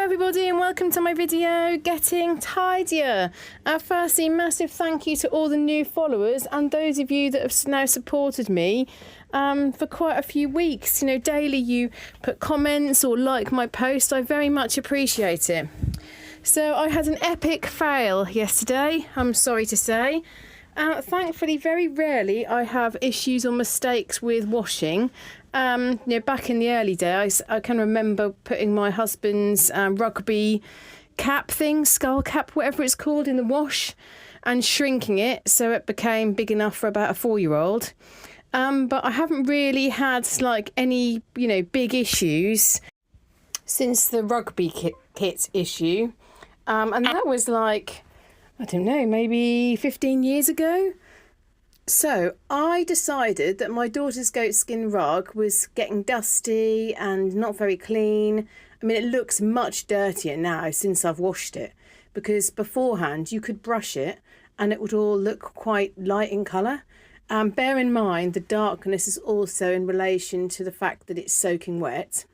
everybody and welcome to my video, Getting Tidier. Firstly, massive thank you to all the new followers and those of you that have now supported me for quite a few weeks. You know, daily you put comments or like my post. I very much appreciate it. So I had an epic fail yesterday, I'm sorry to say. Thankfully, very rarely I have issues or mistakes with washing. Back in the early days, I can remember putting my husband's rugby cap thing, skull cap, whatever it's called, in the wash and shrinking it so it became big enough for about a 4-year-old. But I haven't really had any, big issues since the rugby kit issue. And that was I don't know, maybe 15 years ago. So I decided that my daughter's goatskin rug was getting dusty and not very clean. I mean, it looks much dirtier now since I've washed it, because beforehand you could brush it and it would all look quite light in colour. Bear in mind the darkness is also in relation to the fact that it's soaking wet.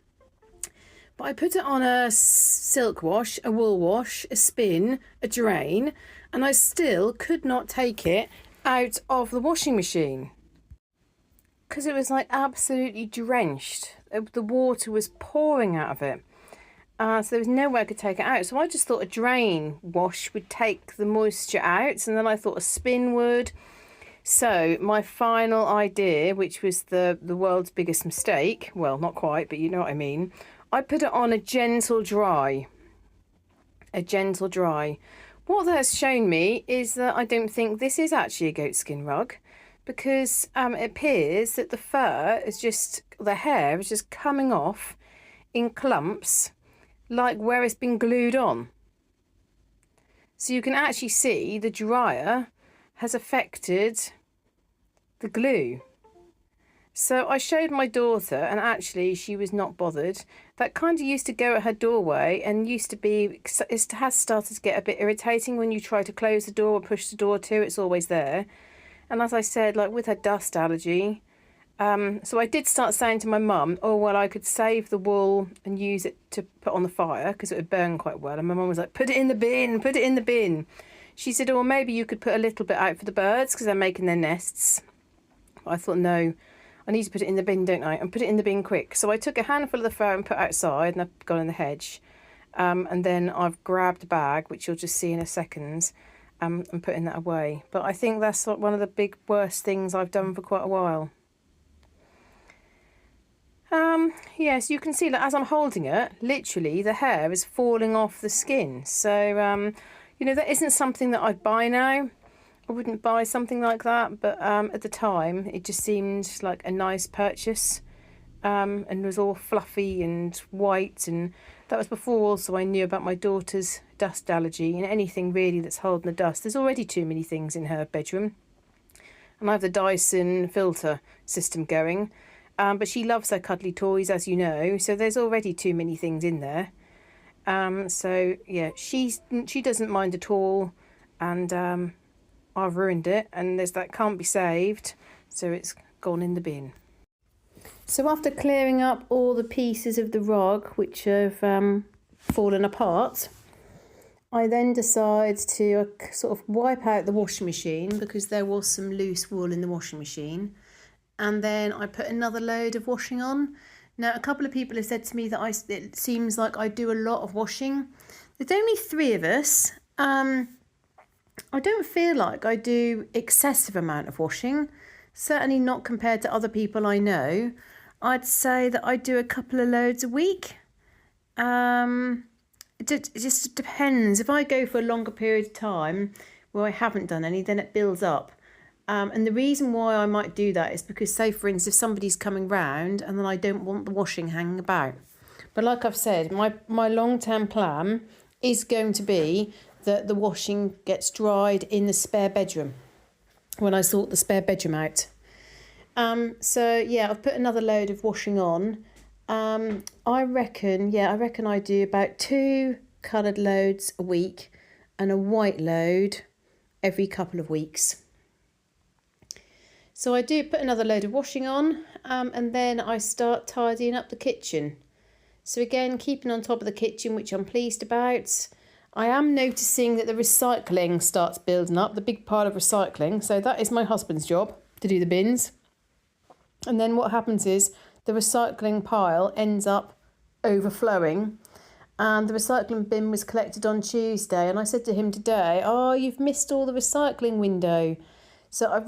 But I put it on a silk wash, a wool wash, a spin, a drain, and I still could not take it out of the washing machine because it was absolutely drenched. The water was pouring out of it. So there was no way I could take it out. So I just thought a drain wash would take the moisture out, and then I thought a spin would. So my final idea, which was the world's biggest mistake, well, not quite, but you know what I mean, I put it on a gentle dry. A gentle dry. What that's shown me is that I don't think this is actually a goatskin rug, because it appears that the hair is just coming off in clumps, like where it's been glued on. So you can actually see the dryer has affected the glue. So I showed my daughter, and actually she was not bothered. That kind of used to go at her doorway and it has started to get a bit irritating when you try to close the door or push the door too. It's always there. And as I said, with her dust allergy, so I did start saying to my mum, oh, well, I could save the wool and use it to put on the fire because it would burn quite well. And my mum was like, put it in the bin, put it in the bin. She said, oh, maybe you could put a little bit out for the birds because they're making their nests. I thought, no, I need to put it in the bin, don't I? And put it in the bin quick. So I took a handful of the fur and put outside, and I've gone in the hedge. And then I've grabbed a bag, which you'll just see in a second, and putting that away. But I think that's one of the worst things I've done for quite a while. Yes, you can see that as I'm holding it, literally the hair is falling off the skin. So, that isn't something that I'd buy now. I wouldn't buy something like that, but at the time it just seemed like a nice purchase, and it was all fluffy and white, and that was before also I knew about my daughter's dust allergy, and anything really that's holding the dust. There's already too many things in her bedroom, and I have the Dyson filter system going, but she loves her cuddly toys, as you know, so there's already too many things in there. So yeah, she doesn't mind at all, and I've ruined it, and there's that can't be saved, so it's gone in the bin. So after clearing up all the pieces of the rug which have fallen apart, I then decide to sort of wipe out the washing machine because there was some loose wool in the washing machine, and then I put another load of washing on. Now, a couple of people have said to me that it seems like I do a lot of washing. There's only 3 of us. I don't feel like I do excessive amount of washing, certainly not compared to other people I know. I'd say that I do a couple of loads a week. It just depends. If I go for a longer period of time where I haven't done any, then it builds up. And the reason why I might do that is because, say for instance, if somebody's coming round and then I don't want the washing hanging about. But like I've said, my long-term plan is going to be that the washing gets dried in the spare bedroom when I sort the spare bedroom out. So yeah, I've put another load of washing on. I reckon I do about 2 coloured loads a week and a white load every couple of weeks. So I do put another load of washing on, and then I start tidying up the kitchen. So again, keeping on top of the kitchen, which I'm pleased about. I am noticing that the recycling starts building up, the big pile of recycling. So that is my husband's job, to do the bins. And then what happens is the recycling pile ends up overflowing. And the recycling bin was collected on Tuesday. And I said to him today, oh, you've missed all the recycling window. So I've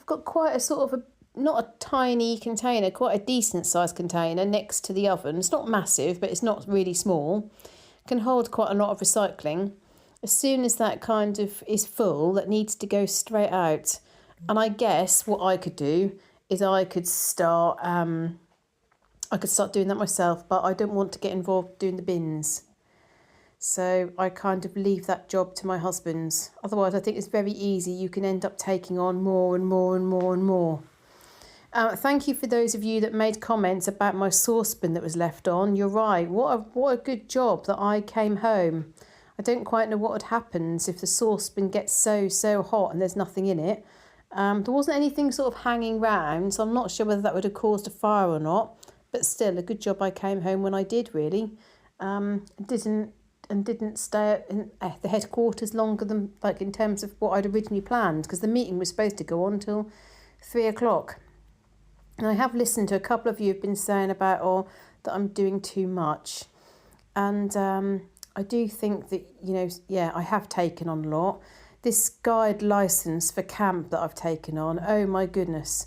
got quite a sort of not a tiny container, quite a decent sized container next to the oven. It's not massive, but it's not really small. Can hold quite a lot of recycling. As soon as that kind of is full, that needs to go straight out. And I guess what I could do is I could start doing that myself, but I don't want to get involved doing the bins. So I kind of leave that job to my husband. Otherwise, I think it's very easy. You can end up taking on more and more and more and more. Thank you for those of you that made comments about my saucepan that was left on. You're right. What a good job that I came home. I don't quite know what had happened if the saucepan gets so hot and there's nothing in it. There wasn't anything sort of hanging round, so I'm not sure whether that would have caused a fire or not. But still, a good job I came home when I did, really. Didn't stay at the headquarters longer than, like, in terms of what I'd originally planned, because the meeting was supposed to go on till 3 o'clock. And I have listened to a couple of you who've been saying about, that I'm doing too much. And I do think that, I have taken on a lot. This guide licence for camp that I've taken on, oh my goodness.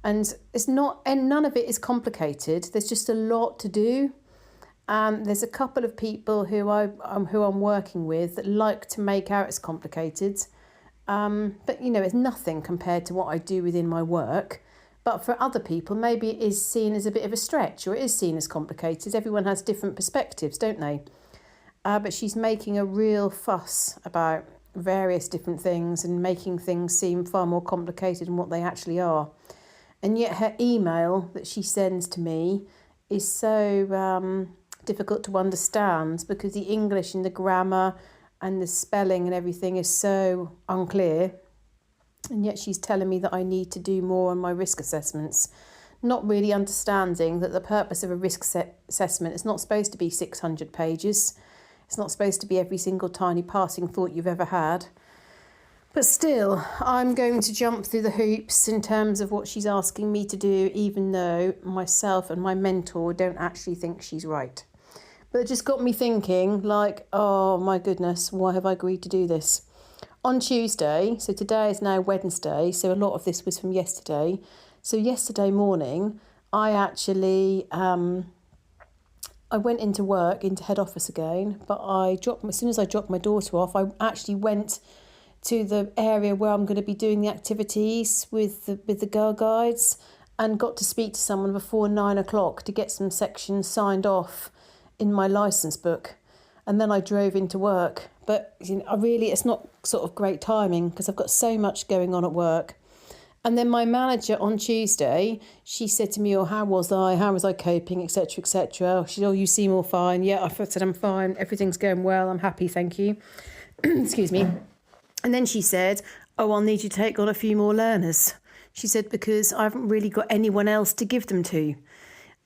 And none of it is complicated. There's just a lot to do. There's a couple of people who I'm working with that like to make out it's complicated. But, it's nothing compared to what I do within my work. But for other people, maybe it is seen as a bit of a stretch, or it is seen as complicated. Everyone has different perspectives, don't they? But she's making a real fuss about various different things and making things seem far more complicated than what they actually are. And yet her email that she sends to me is so difficult to understand, because the English and the grammar and the spelling and everything is so unclear. And yet she's telling me that I need to do more on my risk assessments, not really understanding that the purpose of a risk assessment is not supposed to be 600 pages. It's not supposed to be every single tiny passing thought you've ever had. But still, I'm going to jump through the hoops in terms of what she's asking me to do, even though myself and my mentor don't actually think she's right. But it just got me thinking, like, oh my goodness, why have I agreed to do this? On Tuesday, so today is now Wednesday, so a lot of this was from yesterday. So yesterday morning, I actually, I went into work, into head office again, but as soon as I dropped my daughter off, I actually went to the area where I'm going to be doing the activities with the Girl Guides, and got to speak to someone before 9 o'clock to get some sections signed off in my licence book. And then I drove into work. But it's not sort of great timing, because I've got so much going on at work. And then my manager on Tuesday, she said to me, how was I coping, etc., etc. She said, you seem all fine. Yeah, I said, I'm fine, everything's going well, I'm happy, thank you. Excuse me. And then she said, I'll need you to take on a few more learners. She said, because I haven't really got anyone else to give them to.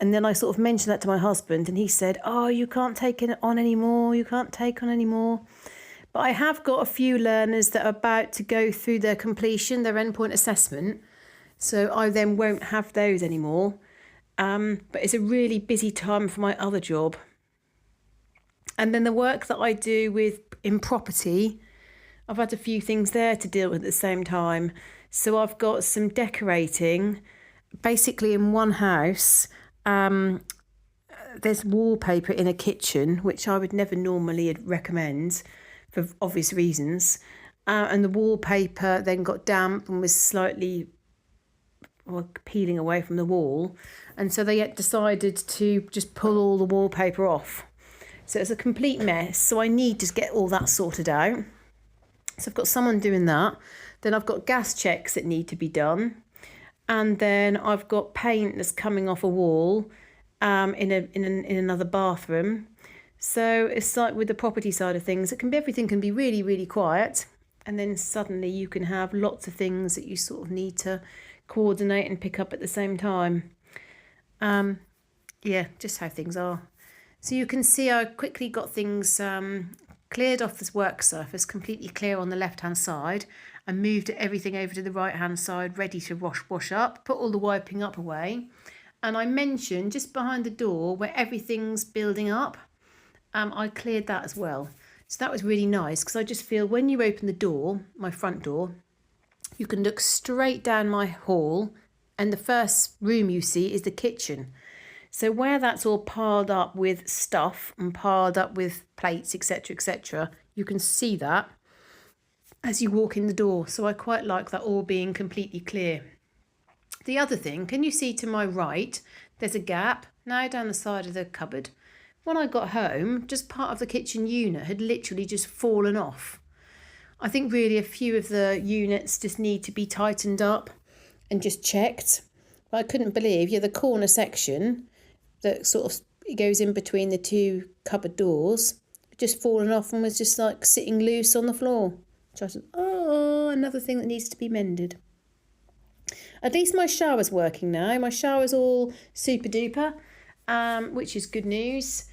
And then I sort of mentioned that to my husband, and he said, you can't take it on anymore, you can't take on anymore. But I have got a few learners that are about to go through their completion, their endpoint assessment. So I then won't have those anymore. But it's a really busy time for my other job. And then the work that I do in property, I've had a few things there to deal with at the same time. So I've got some decorating, basically in one house. There's wallpaper in a kitchen, which I would never normally recommend for obvious reasons. And the wallpaper then got damp and was slightly peeling away from the wall. And so they decided to just pull all the wallpaper off. So it's a complete mess. So I need to get all that sorted out. So I've got someone doing that. Then I've got gas checks that need to be done. And then I've got paint that's coming off a wall in another bathroom. So it's like with the property side of things, everything can be really, really quiet. And then suddenly you can have lots of things that you sort of need to coordinate and pick up at the same time. Just how things are. So you can see I quickly got things cleared off this work surface, completely clear on the left-hand side, and moved everything over to the right-hand side, ready to wash up, put all the wiping up away. And I mentioned just behind the door where everything's building up, I cleared that as well. So that was really nice, because I just feel when you open the door, my front door, you can look straight down my hall, and the first room you see is the kitchen. So where that's all piled up with stuff and piled up with plates, etc., etc., you can see that as you walk in the door. So I quite like that all being completely clear. The other thing, can you see to my right, there's a gap now down the side of the cupboard. When I got home, just part of the kitchen unit had literally just fallen off. I think really a few of the units just need to be tightened up and just checked. But I couldn't believe, the corner section that sort of goes in between the two cupboard doors just fallen off and was just like sitting loose on the floor. So I said, oh, another thing that needs to be mended. At least my shower's working now. My shower's all super duper, which is good news.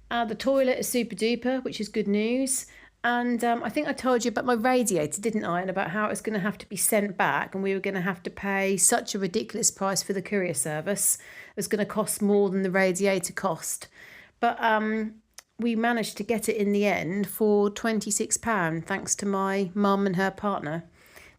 The toilet is super duper, which is good news. And I think I told you about my radiator, didn't I? And about how it was going to have to be sent back, and we were going to have to pay such a ridiculous price for the courier service. It was going to cost more than the radiator cost. But we managed to get it in the end for £26, thanks to my mum and her partner.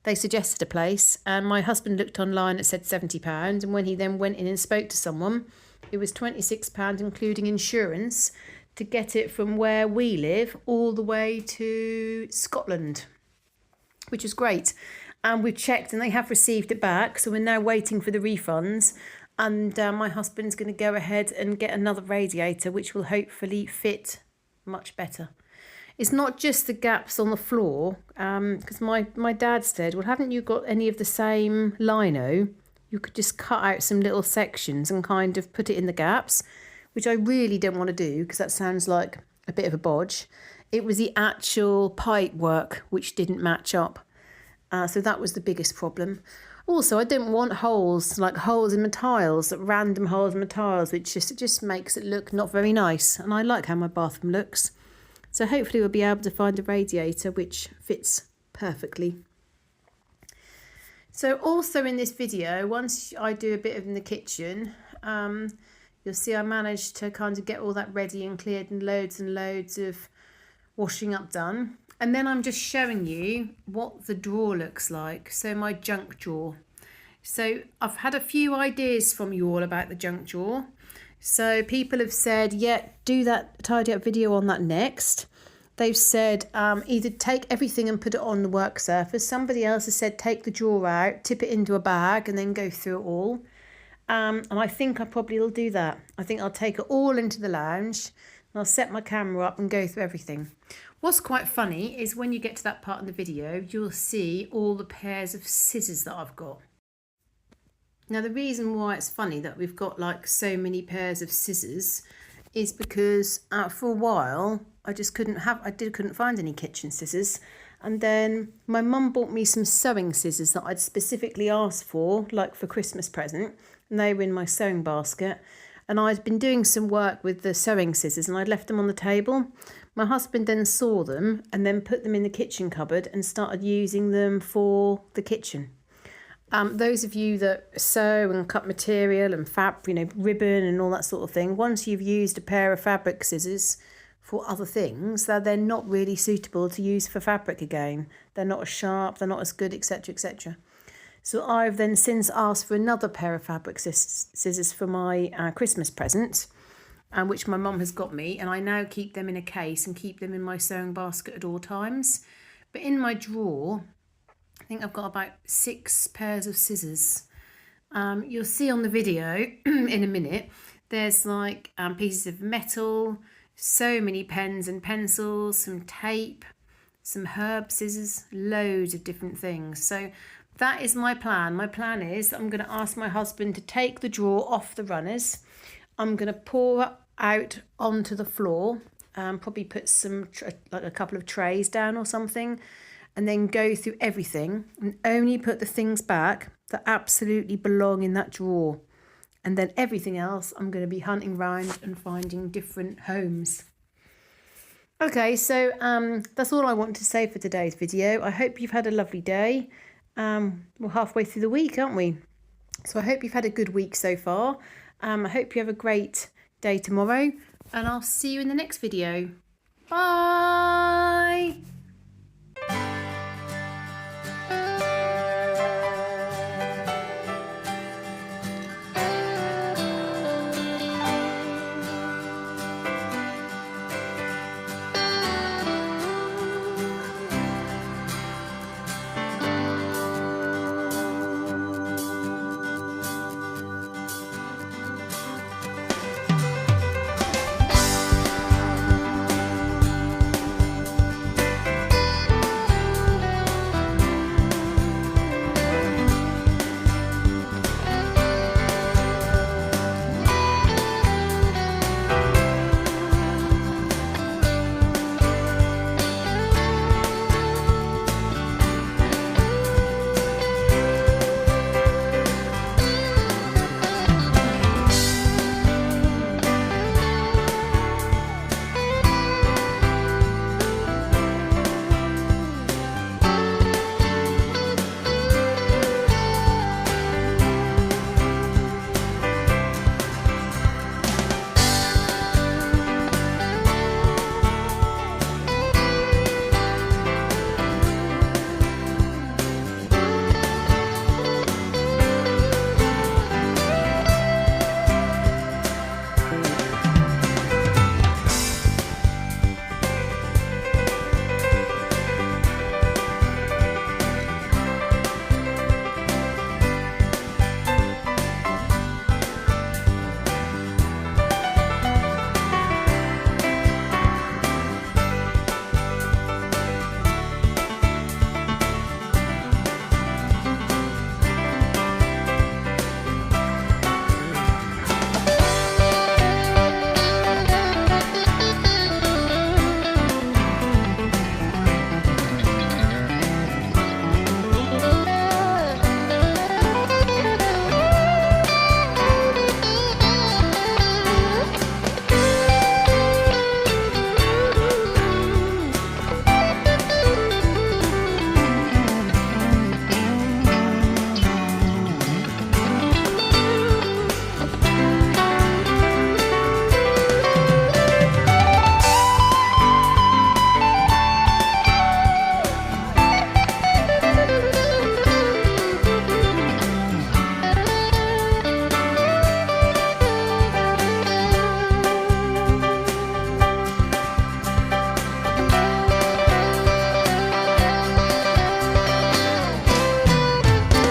They suggested a place, and my husband looked online, it said £70. And when he then went in and spoke to someone, it was £26, including insurance, to get it from where we live all the way to Scotland, which is great. And we've checked and they have received it back. So we're now waiting for the refunds. And my husband's going to go ahead and get another radiator, which will hopefully fit much better. It's not just the gaps on the floor, because my dad said, well, haven't you got any of the same lino? You could just cut out some little sections and kind of put it in the gaps, which I really don't want to do because that sounds like a bit of a bodge. It was the actual pipe work which didn't match up. So that was the biggest problem. Also, I don't want holes, like holes in my tiles, random holes in my tiles, which just makes it look not very nice. And I like how my bathroom looks. So hopefully we'll be able to find a radiator which fits perfectly. So also in this video, once I do a bit in the kitchen, you'll see I managed to kind of get all that ready and cleared and loads of washing up done. And then I'm just showing you what the drawer looks like. So my junk drawer. So I've had a few ideas from you all about the junk drawer. So people have said, yeah, do that tidy up video on that next. They've said either take everything and put it on the work surface. Somebody else has said take the drawer out, tip it into a bag and then go through it all. And I think I probably will do that. I think I'll take it all into the lounge and I'll set my camera up and go through everything. What's quite funny is when you get to that part in the video, you'll see all the pairs of scissors that I've got. Now, the reason why it's funny that we've got like so many pairs of scissors is because for a while I just couldn't find any kitchen scissors. And then my mum bought me some sewing scissors that I'd specifically asked for, like for Christmas present. And they were in my sewing basket. And I'd been doing some work with the sewing scissors and I'd left them on the table. My husband then saw them and then put them in the kitchen cupboard and started using them for the kitchen. Those of you that sew and cut material and ribbon and all that sort of thing, once you've used a pair of fabric scissors for other things, they're not really suitable to use for fabric again. They're not as sharp, they're not as good, etc., etc. So I've then since asked for another pair of fabric scissors for my Christmas present, which my mum has got me, and I now keep them in a case and keep them in my sewing basket at all times. But in my drawer, I think I've got about 6 pairs of scissors. You'll see on the video in a minute, there's like pieces of metal, so many pens and pencils, some tape, some herb scissors, loads of different things. So that is my plan. My plan is I'm going to ask my husband to take the drawer off the runners. I'm going to pour out onto the floor, probably put some like a couple of trays down or something, and then go through everything and only put the things back that absolutely belong in that drawer. And then everything else, I'm going to be hunting around and finding different homes. Okay, so that's all I want to say for today's video. I hope you've had a lovely day. We're halfway through the week, aren't we? So I hope you've had a good week so far. I hope you have a great day tomorrow, and I'll see you in the next video. Bye!